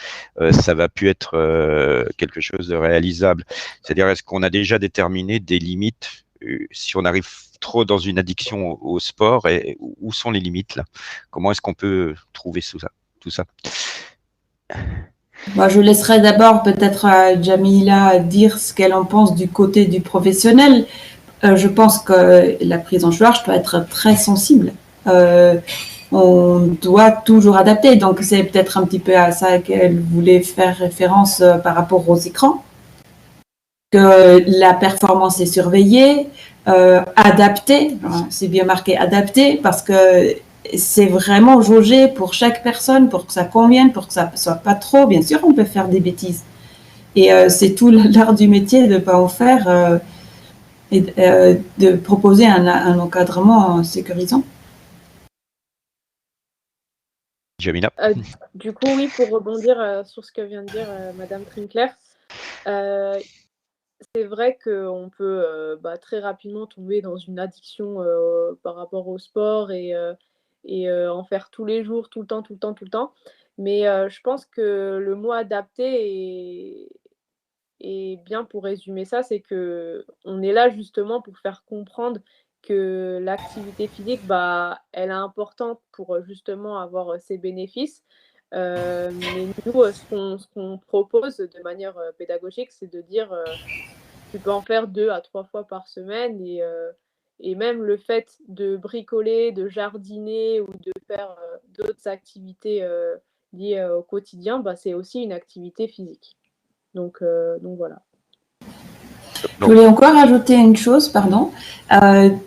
ça va plus être quelque chose de réalisable. C'est-à-dire, est-ce qu'on a déjà déterminé des limites si on arrive trop dans une addiction au sport, et où sont les limites là? Comment est-ce qu'on peut trouver tout ça? Moi, je laisserai d'abord peut-être à Jamila dire ce qu'elle en pense du côté du professionnel. Je pense que la prise en charge doit être très sensible. On doit toujours adapter. Donc, c'est peut-être un petit peu à ça qu'elle voulait faire référence par rapport aux écrans. Que la performance est surveillée, adaptée, c'est bien marqué adaptée, parce que c'est vraiment jaugé pour chaque personne, pour que ça convienne, pour que ça ne soit pas trop. Bien sûr, on peut faire des bêtises. Et c'est tout l'art du métier de ne pas en faire et de proposer un encadrement sécurisant. Jamila. Du coup, oui, pour rebondir sur ce que vient de dire Madame Trinkler, c'est vrai qu'on peut très rapidement tomber dans une addiction par rapport au sport et en faire tous les jours, tout le temps. Mais je pense que le mot adapté est bien pour résumer ça, c'est qu'on est là justement pour faire comprendre que l'activité physique, elle est importante pour justement avoir ses bénéfices. Mais nous, ce qu'on propose de manière pédagogique, c'est de dire tu peux en faire 2 à 3 fois par semaine et même le fait de bricoler, de jardiner ou de faire d'autres activités liées au quotidien, c'est aussi une activité physique. Donc voilà. Je voulais encore ajouter une chose, pardon.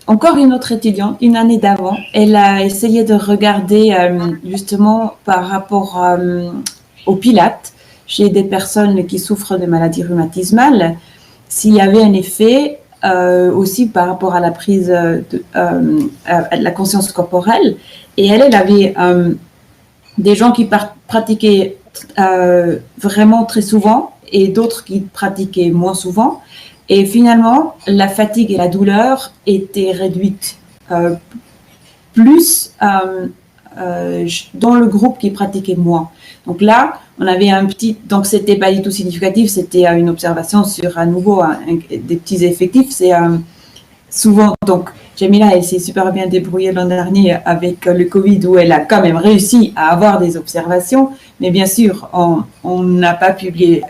Encore une autre étudiante, une année d'avant, elle a essayé de regarder justement par rapport au Pilates chez des personnes qui souffrent de maladies rhumatismales, s'il y avait un effet aussi par rapport à la prise à la conscience corporelle. Et elle avait des gens qui pratiquaient vraiment très souvent et d'autres qui pratiquaient moins souvent. Et finalement, la fatigue et la douleur étaient réduites plus dans le groupe qui pratiquait moins. Donc là, on avait donc c'était pas du tout significatif, c'était une observation sur à nouveau des petits effectifs. C'est souvent, donc Jamila, elle s'est super bien débrouillée l'an dernier avec le Covid où elle a quand même réussi à avoir des observations, mais bien sûr, on n'a pas publié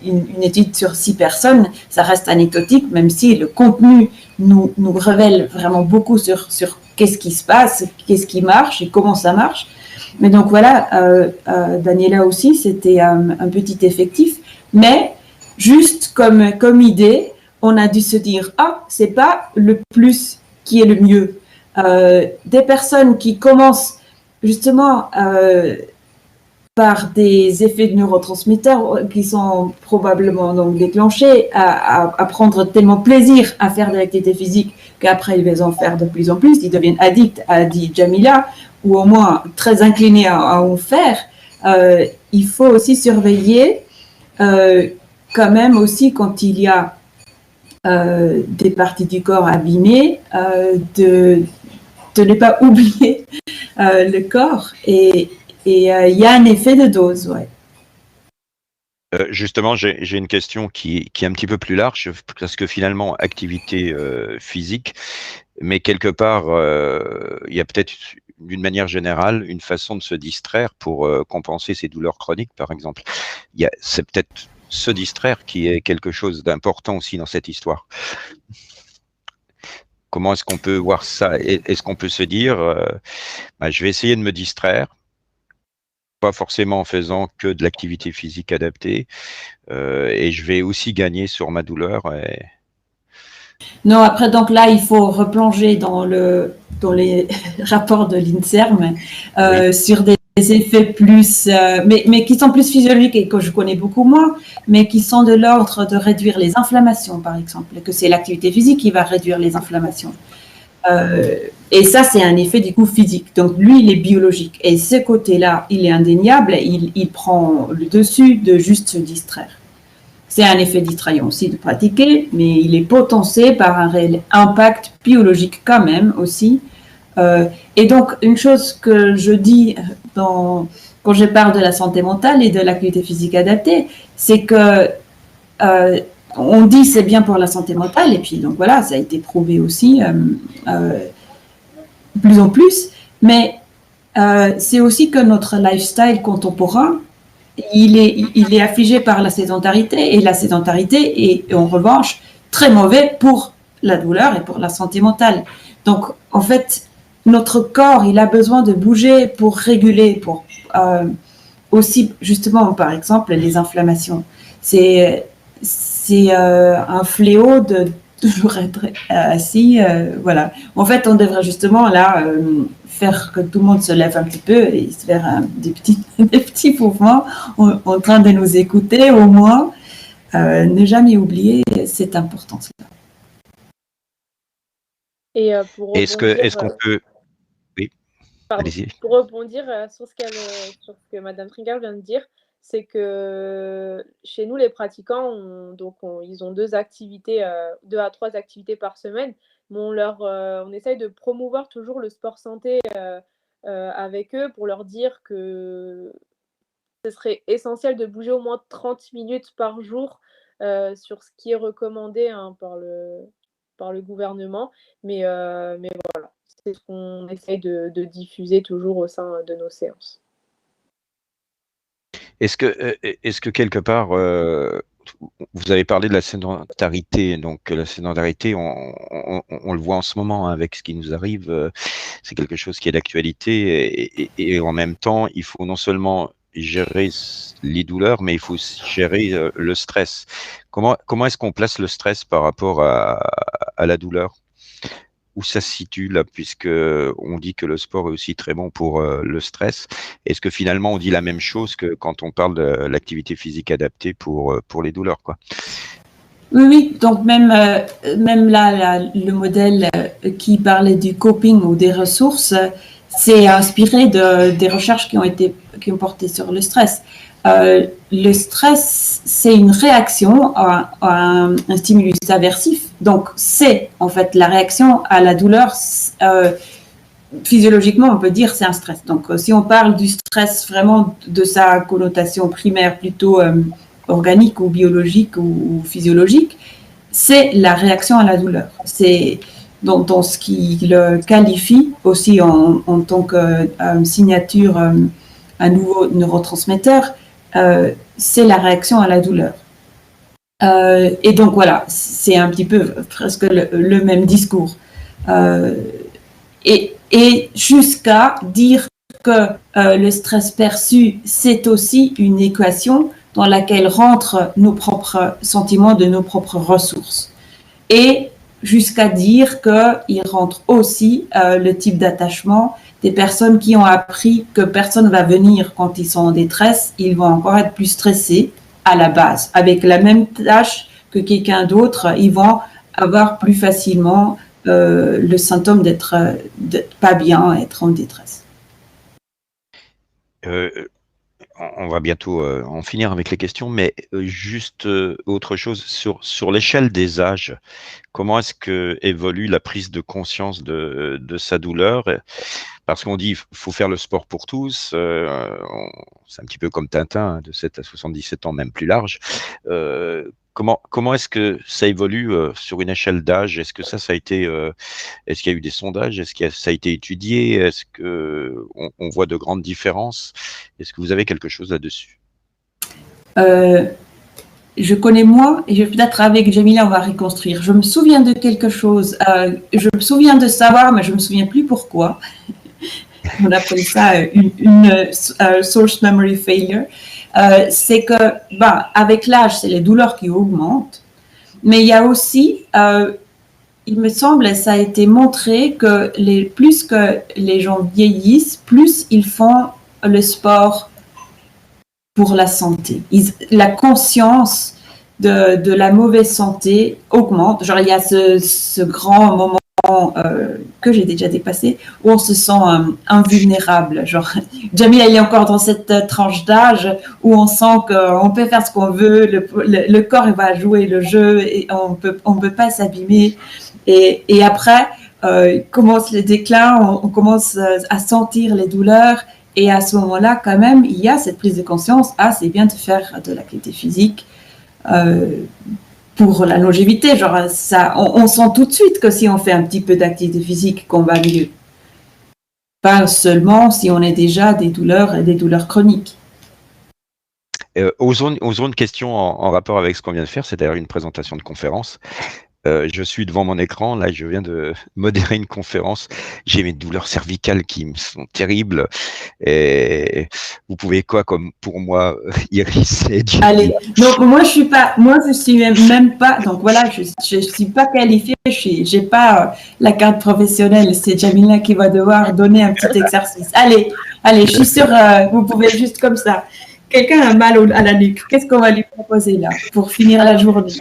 une étude sur 6 personnes, ça reste anecdotique, même si le contenu nous révèle vraiment beaucoup sur qu'est-ce qui se passe, qu'est-ce qui marche et comment ça marche. Mais donc voilà, Daniela aussi, c'était un petit effectif, mais juste comme idée, on a dû se dire, c'est pas le plus qui est le mieux. des personnes qui commencent justement par des effets de neurotransmetteurs qui sont probablement donc déclenchés à prendre tellement plaisir à faire de l'activité physique qu'après ils vont en faire de plus en plus, ils deviennent addicts, a dit Jamila, ou au moins très inclinés à en faire. Il faut aussi surveiller quand même aussi quand il y a des parties du corps abîmées, de ne pas oublier le corps et il y a un effet de dose, ouais. Justement, j'ai une question qui est un petit peu plus large, parce que finalement, activité physique, mais quelque part, il y a peut-être, d'une manière générale, une façon de se distraire pour compenser ces douleurs chroniques, par exemple. C'est peut-être se distraire qui est quelque chose d'important aussi dans cette histoire. Comment est-ce qu'on peut voir ça? Est-ce qu'on peut se dire, je vais essayer de me distraire, pas forcément en faisant que de l'activité physique adaptée, et je vais aussi gagner sur ma douleur. Non, après, donc là, il faut replonger dans les rapports de l'INSERM sur des effets plus, mais qui sont plus physiologiques et que je connais beaucoup moins, mais qui sont de l'ordre de réduire les inflammations, par exemple, que c'est l'activité physique qui va réduire les inflammations. Et ça, c'est un effet du coup physique. Donc, lui, il est biologique. Et ce côté-là, il est indéniable. Il prend le dessus de juste se distraire. C'est un effet distrayant aussi de pratiquer, mais il est potencé par un réel impact biologique quand même aussi. Et donc, une chose que je dis quand je parle de la santé mentale et de l'activité physique adaptée, c'est que on dit c'est bien pour la santé mentale, et puis donc voilà, ça a été prouvé aussi de plus en plus, mais c'est aussi que notre lifestyle contemporain, il est affligé par la sédentarité, et la sédentarité est en revanche très mauvais pour la douleur et pour la santé mentale. Donc en fait, notre corps, il a besoin de bouger pour réguler, pour aussi justement par exemple les inflammations. C'est un fléau de toujours être assis. Voilà. En fait, on devrait justement là faire que tout le monde se lève un petit peu et se faire des petits mouvements en train de nous écouter au moins. Ne jamais oublier cette importance-là. Et pour est-ce qu'on peut... Oui, allez-y. Pour rebondir sur ce que Madame Trinquer vient de dire, c'est que chez nous, les pratiquants, ils ont 2 à 3 activités par semaine, mais on essaye de promouvoir toujours le sport santé avec eux pour leur dire que ce serait essentiel de bouger au moins 30 minutes par jour sur ce qui est recommandé par le gouvernement. Mais voilà, c'est ce qu'on essaye de diffuser toujours au sein de nos séances. Est-ce que quelque part, vous avez parlé de la sédentarité, donc la sédentarité, on le voit en ce moment avec ce qui nous arrive, c'est quelque chose qui est d'actualité, et en même temps, il faut non seulement gérer les douleurs, mais il faut aussi gérer le stress. Comment est-ce qu'on place le stress par rapport à la douleur? Où ça se situe là, puisque on dit que le sport est aussi très bon pour le stress. Est-ce que finalement on dit la même chose que quand on parle de l'activité physique adaptée pour les douleurs, quoi? Oui, donc même là, le modèle qui parlait du coping ou des ressources, c'est inspiré des recherches qui ont porté sur le stress. Le stress, c'est une réaction à un stimulus aversif. Donc, c'est en fait la réaction à la douleur. Physiologiquement, on peut dire c'est un stress. Donc, si on parle du stress vraiment de sa connotation primaire plutôt organique ou biologique ou physiologique, c'est la réaction à la douleur. C'est dans ce qui le qualifie aussi en tant que signature, un nouveau neurotransmetteur, c'est la réaction à la douleur. Et donc voilà, c'est un petit peu presque le même discours. Et jusqu'à dire que le stress perçu, c'est aussi une équation dans laquelle rentrent nos propres sentiments de nos propres ressources. Et jusqu'à dire qu'il rentre aussi le type d'attachement des personnes qui ont appris que personne va venir quand ils sont en détresse, ils vont encore être plus stressés à la base. Avec la même tâche que quelqu'un d'autre, ils vont avoir plus facilement le symptôme d'être pas bien, être en détresse. On va bientôt en finir avec les questions, mais juste autre chose sur l'échelle des âges. Comment est-ce que évolue la prise de conscience de sa douleur? Parce qu'on dit faut faire le sport pour tous. C'est un petit peu comme Tintin, hein, de 7 à 77 ans, même plus large. Comment est-ce que ça évolue sur une échelle d'âge? Est-ce que ça a été, est-ce qu'il y a eu des sondages? Est-ce que ça a été étudié? Est-ce que on voit de grandes différences? Est-ce que vous avez quelque chose là-dessus? Je connais moi, et peut-être avec Jamila, on va reconstruire. Je me souviens de quelque chose. Je me souviens de savoir, mais je ne me souviens plus pourquoi. On appelle ça une source memory failure. C'est que, avec l'âge, c'est les douleurs qui augmentent. Mais il y a aussi, il me semble, ça a été montré que plus que les gens vieillissent, plus ils font le sport pour la santé. La conscience de la mauvaise santé augmente. Genre, il y a ce grand moment que j'ai déjà dépassé, où on se sent invulnérable. Genre, Jamila, il est encore dans cette tranche d'âge où on sent qu'on peut faire ce qu'on veut, le corps il va jouer le jeu et on peut pas s'abîmer. Et après, commence le déclin, on commence à sentir les douleurs. Et à ce moment-là, quand même, il y a cette prise de conscience, c'est bien de faire de l'activité physique pour la longévité. Genre, ça, on sent tout de suite que si on fait un petit peu d'activité physique, qu'on va mieux. Pas seulement si on a déjà des douleurs chroniques. Osons une question en rapport avec ce qu'on vient de faire, c'est d'ailleurs une présentation de conférence. Je suis devant mon écran, là je viens de modérer une conférence, j'ai mes douleurs cervicales qui me sont terribles et vous pouvez quoi comme pour moi Iris et Jamila. Allez, donc moi je suis même pas, donc voilà, je suis pas qualifiée, j'ai pas la carte professionnelle, c'est Jamila qui va devoir donner un petit exercice. Allez, je suis sûre, vous pouvez juste comme ça. Quelqu'un a mal à la nuque, qu'est-ce qu'on va lui proposer là pour finir la journée?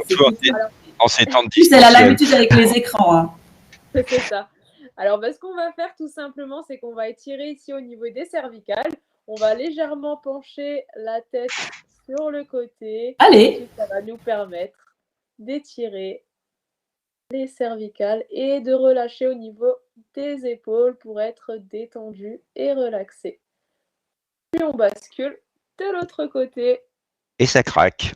En ces temps de distanciel. Elle a l'habitude avec les écrans. Hein. C'est ça. Alors, ce qu'on va faire tout simplement, c'est qu'on va étirer ici au niveau des cervicales. On va légèrement pencher la tête sur le côté. Allez. Ça va nous permettre d'étirer les cervicales et de relâcher au niveau des épaules pour être détendu et relaxé. Puis on bascule de l'autre côté. Et ça craque.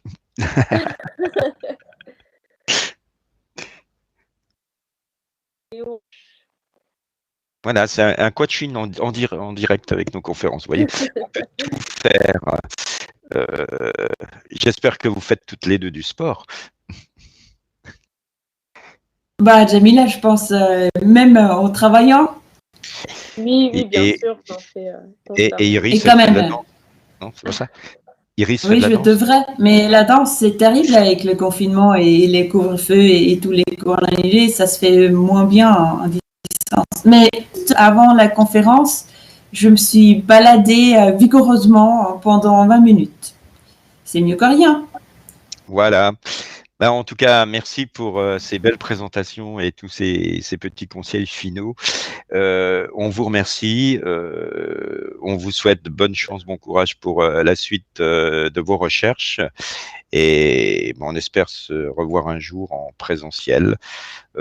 Voilà, c'est un coaching en direct avec nos conférences. Vous voyez, on peut tout faire. J'espère que vous faites toutes les deux du sport. Jamila, je pense, même en travaillant. Oui, bien sûr. Et Iris, et quand même. Non, c'est pas ça. Iris oui, je devrais, mais la danse, c'est terrible avec le confinement et les couvre-feux et tous les cours annulés, ça se fait moins bien en distance. Mais avant la conférence, je me suis baladée vigoureusement pendant 20 minutes. C'est mieux que rien. Voilà. En tout cas, merci pour ces belles présentations et tous ces petits conseils finaux. On vous remercie. On vous souhaite bonne chance, bon courage pour la suite de vos recherches. Et on espère se revoir un jour en présentiel.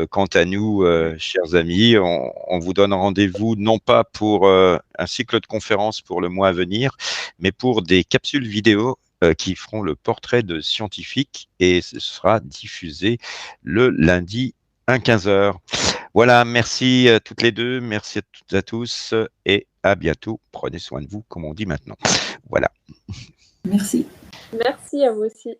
Quant à nous, chers amis, on vous donne rendez-vous non pas pour un cycle de conférences pour le mois à venir, mais pour des capsules vidéo qui feront le portrait de scientifiques et ce sera diffusé le lundi à 15h. Voilà, merci à toutes les deux, merci à toutes et à tous et à bientôt. Prenez soin de vous, comme on dit maintenant. Voilà. Merci. Merci à vous aussi.